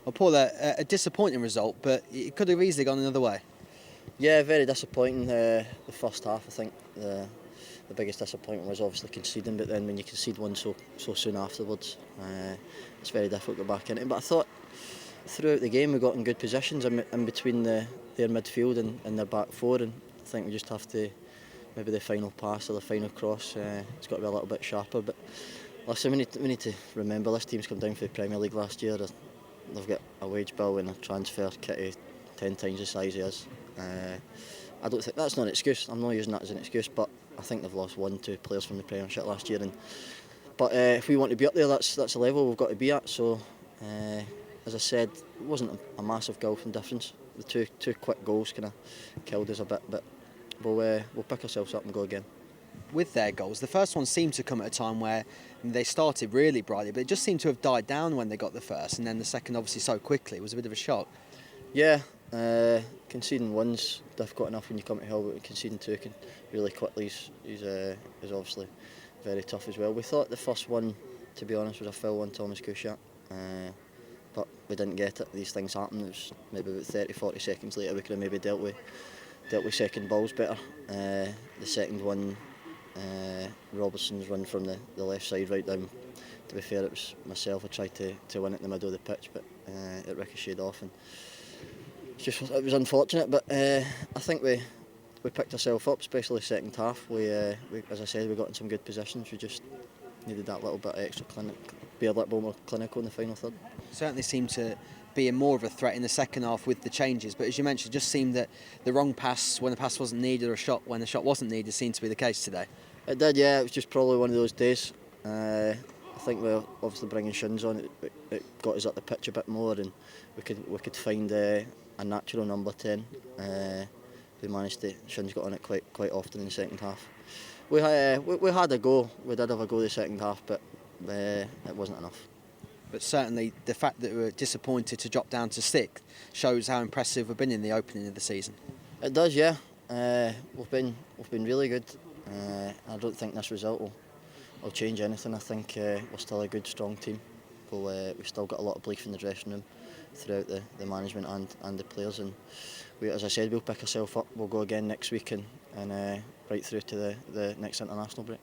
Well, Paul, a disappointing result, but it could have easily gone another way. Yeah, very disappointing. The first half, I think the biggest disappointment was obviously conceding, but then when you concede one so soon afterwards, it's very difficult to go back into it. But I thought throughout the game we got in good positions in between their midfield and their back four, and I think we just have to maybe the final pass or the final cross. It's got to be a little bit sharper. But listen, we need to remember this team's come down from the Premier League last year. They've got a wage bill and a transfer kitty 10 times the size he is. I don't think that's not an excuse. I'm not using that as an excuse, but I think they've lost 1-2 players from the Premiership last year. But if we want to be up there, that's the level we've got to be at. So, as I said, it wasn't a massive gulf in difference. The two quick goals kind of killed us a bit, but we'll pick ourselves up and go again. With their goals, the first one seemed to come at a time where they started really brightly, but it just seemed to have died down when they got the first, and then the second obviously so quickly. It was a bit of a shock. Yeah, conceding one's difficult enough when you come to Hill, but conceding two can really quickly is obviously very tough as well. We thought the first one, to be honest, was a foul on Thomas Kuszczak, but we didn't get it. These things happen. It was maybe about 30-40 seconds later we could have maybe dealt with second balls better. The second one, Robertson's run from the left side right down. To be fair, it was myself. I tried to win it in the middle of the pitch, but it ricocheted off, and it was unfortunate. But I think we picked ourselves up, especially the second half. We, as I said, we got in some good positions. We just needed that little bit of extra be a little more clinical in the final third. Certainly seemed to be more of a threat in the second half with the changes, but as you mentioned, it just seemed that the wrong pass when the pass wasn't needed, or a shot when the shot wasn't needed, seemed to be the case today. It did, yeah. It was just probably one of those days. I think we're obviously bringing Shins on. It got us up the pitch a bit more, and we could find a natural number 10. We managed to. Shins got on it quite often in the second half. We had a go. We did have a go the second half, but it wasn't enough. But certainly the fact that we were disappointed to drop down to sixth shows how impressive we've been in the opening of the season. It does, yeah. We've been really good. I don't think this result will change anything. I think we're still a good, strong team. We've still got a lot of belief in the dressing room throughout the management and the players. And as I said, we'll pick ourselves up. We'll go again next week and right through to the next international break.